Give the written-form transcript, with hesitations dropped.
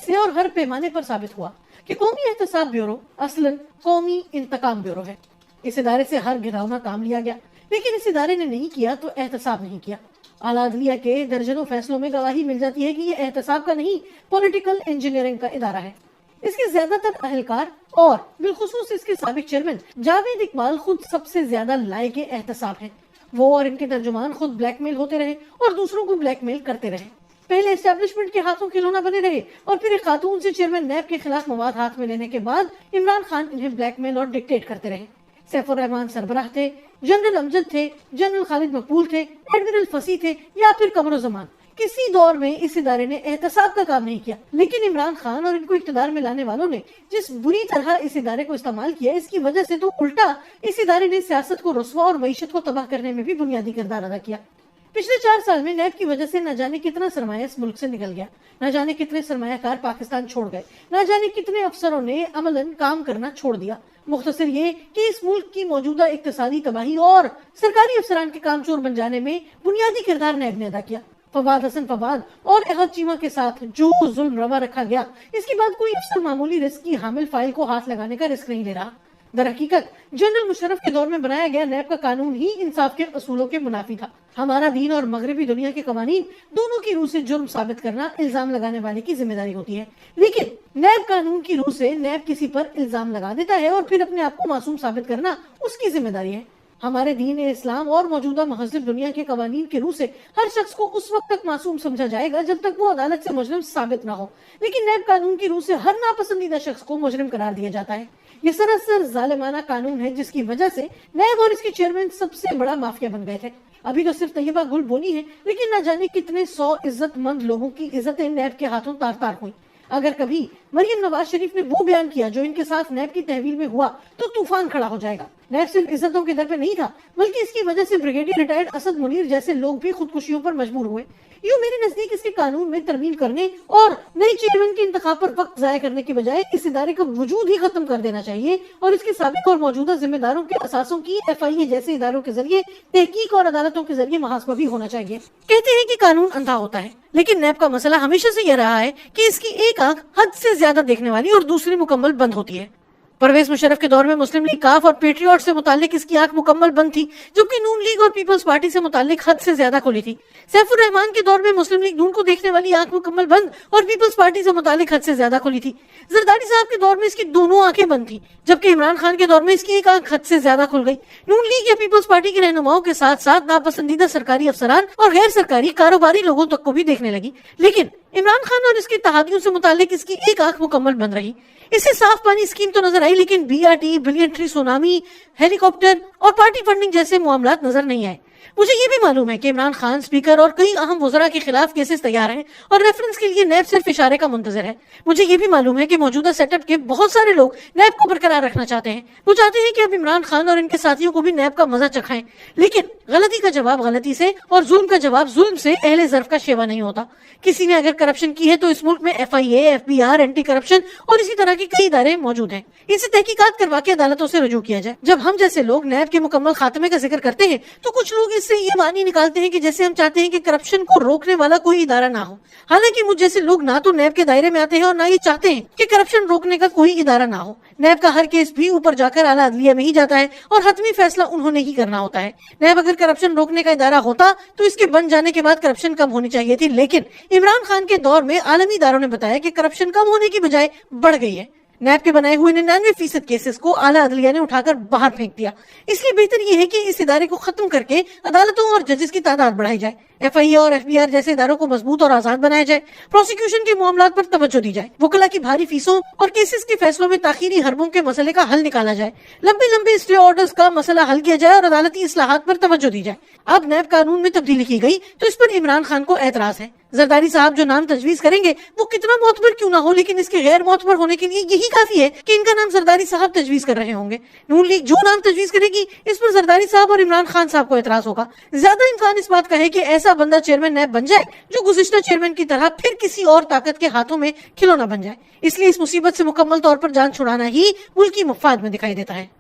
से और हर पैमाने पर साबित हुआ कि कौमी एहतसाब ब्यूरो असलन कौमी इंतकाम ब्यूरो है। इस इदारे से हर घिनौना काम लिया गया, लेकिन इस इदारे ने नहीं किया तो एहतसाब नहीं किया। आला अदलिया के दर्जनों फैसलों में गवाही मिल जाती है कि ये एहतसाब का नहीं, पॉलिटिकल इंजीनियरिंग का इदारा है। इसके ज्यादातर अहलकार और बिलखुसूस इसके साबिक चेयरमैन जावेद इकबाल खुद सबसे ज्यादा लायक एहतसाब हैं। वो और इनके तर्जुमान खुद ब्लैकमेल होते रहे और दूसरों को ब्लैकमेल करते रहे। पहले एस्टेब्लिशमेंट के हाथों खिलौना बने रहे और फिर एक खातून से चेयरमैन नैब के खिलाफ मवाद हाथ में लेने के बाद इमरान खान इन्हें ब्लैकमेल और डिक्टेट करते रहे। सैफुर रहमान सरबराह थे, जनरल अमजद थे, जनरल खालिद मकबूल थे, एडमिरल फसी थे या फिर कमरुज़्ज़मान। किसी दौर में इस इदारे ने एहतसाब का काम नहीं किया, लेकिन इमरान खान और इनको इक़्तिदार में लाने वालों ने जिस बुरी तरह इस इदारे को इस्तेमाल किया, इसकी वजह से तो उल्टा इस इदारे ने सियासत को रुस्वा और मईशत को तबाह करने में भी बुनियादी किरदार अदा किया। पिछले 4 साल में नैब की वजह से न जाने कितना सरमाया इस मुल्क से निकल गया, न जाने कितने सरमायाकार पाकिस्तान छोड़ गए, न जाने कितने अफसरों ने अमलन काम करना छोड़ दिया। मुख्तसर ये कि इस मुल्क की मौजूदा इक्तिसादी तबाही और सरकारी अफसरान के कामचोर बन जाने में बुनियादी किरदार नैब ने अदा किया। फवाद हसन फवाद और अहद चीमा के साथ जो जुल्म रवा रखा गया, इसके बाद कोई अफसर मामूली रिस्क की हामिल फाइल को हाथ लगाने का रिस्क नहीं ले रहा। दर हकीकत जनरल मुशर्रफ के दौर में बनाया गया नैब का कानून ही इंसाफ के असूलों के मुनाफी था। हमारा दीन और मगरबी दुनिया के कवानीन दोनों की रूह से जुर्म साबित करना इल्जाम लगाने वाले की जिम्मेदारी होती है, लेकिन नैब कानून की रूह से नैब किसी पर इल्जाम लगा देता है और फिर अपने आप को मासूम साबित करना उसकी जिम्मेदारी है। हमारे दीन इस्लाम और मौजूदा महज़िब दुनिया के कवानीन की रूह से हर शख्स को उस वक्त तक मासूम समझा जाएगा जब तक वो अदालत से मुजरिम साबित ना हो, लेकिन नैब कानून की रूह से हर नापसंदीदा शख्स को मुजरिम करार दिया जाता है। ये सरासर जालिमाना कानून है जिसकी वजह से नैब और इसके चेयरमैन सबसे बड़ा माफिया बन गए थे। अभी तो सिर्फ तैयबा गुल बोली है, लेकिन न जाने कितने 100 इज्जतमंद लोगों की इज्जतें नैब के हाथों तार तार हुई। अगर कभी मरियम नवाज शरीफ ने वो बयान किया जो इनके साथ नैब की तहवील में हुआ तो तूफान खड़ा हो जाएगा। नैब सिर्फ इज्जतों के दर पे नहीं था, बल्कि इसकी वजह से ब्रिगेडियर रिटायर्ड असद मुनीर जैसे लोग भी खुदकुशियों पर मजबूर हुए। यूं मेरे नजदीक इसके कानून में तरमीम करने और नए चेयरमैन के इंतखाब पर वक्त जाया करने के बजाय इस इदारे का वजूद ही खत्म कर देना चाहिए और इसके साबिक और मौजूदा जिम्मेदारों के असासों की FIA जैसे इदारों के जरिए तहकीक और अदालतों के जरिए मुहासबा भी होना चाहिए। कहते हैं कि कानून अंधा होता है, लेकिन नैब का मसला हमेशा से यह रहा है कि इसकी एक आंख हद से ज्यादा देखने वाली और दूसरी मुकम्मल बंद होती है। परवेज मुशर्रफ के दौर में मुस्लिम लीग काफ और पेट्रियट से मुतालिक इसकी आंख मुकम्मल बंद थी, जबकि नून लीग और पीपल्स पार्टी से मुतालिक हद से ज्यादा खुली थी। सैफुर रहमान के दौर में मुस्लिम लीग नून को देखने वाली आंख मुकम्मल बंद और पीपल्स पार्टी से मुतालिक हद से ज्यादा खुली थी। जरदारी साहब के दौर में इसकी दोनों आंखें बंद थी, जबकि इमरान खान के दौर में इसकी एक आंख हद से ज्यादा खुल गई। नून लीग या पीपल्स पार्टी के रहनुमाओं के साथ साथ नापसंदीदा सरकारी अफसरान और गैर सरकारी कारोबारी लोगों तक को भी देखने लगी, लेकिन इमरान खान और इसके इत्तेहादियों से मुतालिक इसकी एक आंख मुकम्मल बंद रही। इसे साफ पानी स्कीम तो नजर आई, लेकिन BRT, billion tree tsunami, helicopter और पार्टी फंडिंग जैसे मामलात नजर नहीं आए। मुझे ये भी मालूम है कि इमरान खान स्पीकर और कई अहम वज़रा के खिलाफ केसेस तैयार हैं और रेफरेंस के लिए नैब सिर्फ इशारे का मुंतजर है। मुझे ये भी मालूम है कि मौजूदा सेटअप के बहुत सारे लोग नैब को बरकरार रखना चाहते हैं। वो चाहते हैं कि अब इमरान खान और इनके साथियों को भी नैब का मजा चखाएं, लेकिन गलती का जवाब गलती से और जुल्म का जवाब जुल्म से अहले ज़र्फ का शेवा नहीं होता। किसी ने अगर करप्शन की है तो इस मुल्क में FIA, FBR, एंटी करप्शन और इसी तरह के कई इदारे मौजूद हैं। इनसे तहकीकात करवा के अदालतों से रुजू किया जाए। जब हम जैसे लोग नैब के मुकम्मल खात्मे का जिक्र करते हैं तो कुछ लोग इससे ये मानी निकालते हैं कि जैसे हम चाहते हैं कि करप्शन को रोकने वाला कोई इदारा ना हो। हालांकि मुझ जैसे लोग ना तो नैब के दायरे में आते हैं और ना ये चाहते हैं कि करप्शन रोकने का कोई इदारा ना हो। नैब का हर केस भी ऊपर जाकर आला अदलिया में ही जाता है और हतमी फैसला उन्होंने ही करना होता है। नैब अगर करप्शन रोकने का इदारा होता तो इसके बन जाने के बाद करप्शन कम होनी चाहिए थी, लेकिन इमरान खान के दौर में आलमी इदारों ने बताया कि करप्शन कम होने की बजाय बढ़ गई है। नैब के बनाए हुए 99% केसेस को आला अदलिया ने उठाकर बाहर फेंक दिया। इसलिए बेहतर यह है कि इस इदारे को खत्म करके अदालतों और जजेस की तादाद बढ़ाई जाए। FIA और FBR जैसे इदारों को मजबूत और आजाद बनाया जाए। प्रोसिक्यूशन के मामलात पर तवज्जो दी जाए। वकला की भारी फीसों और केसेस के फैसलों में ताखीरी हरबों के मसले का हल निकाला जाए। लंबे स्टे ऑर्डर्स का मसला हल किया जाए और अदालती इस्लाहात पर तवज्जो दी जाए। अब नैब कानून में तब्दीली की गई तो इस पर इमरान खान को एतराज है। जरदारी साहब जो नाम तजवीज करेंगे वो कितना मोतबर क्यों ना हो, लेकिन इसके गैर मोतबर होने के लिए यही काफी है कि इनका नाम जरदारी साहब तजवीज कर रहे होंगे। नून लीग जो नाम तजवीज करेगी इस पर जरदारी साहब और इमरान खान साहब को एतराज होगा। ज्यादा इम्कान इस बात का है कि ऐसा बंदा चेयरमैन नैब बन जाए जो गुज़िश्ता चेयरमैन की तरह फिर किसी और ताकत के हाथों में खिलौना बन जाए। इसलिए इस मुसीबत से मुकम्मल तौर पर जान छुड़ाना ही मुल्क की मफाद में दिखाई देता है।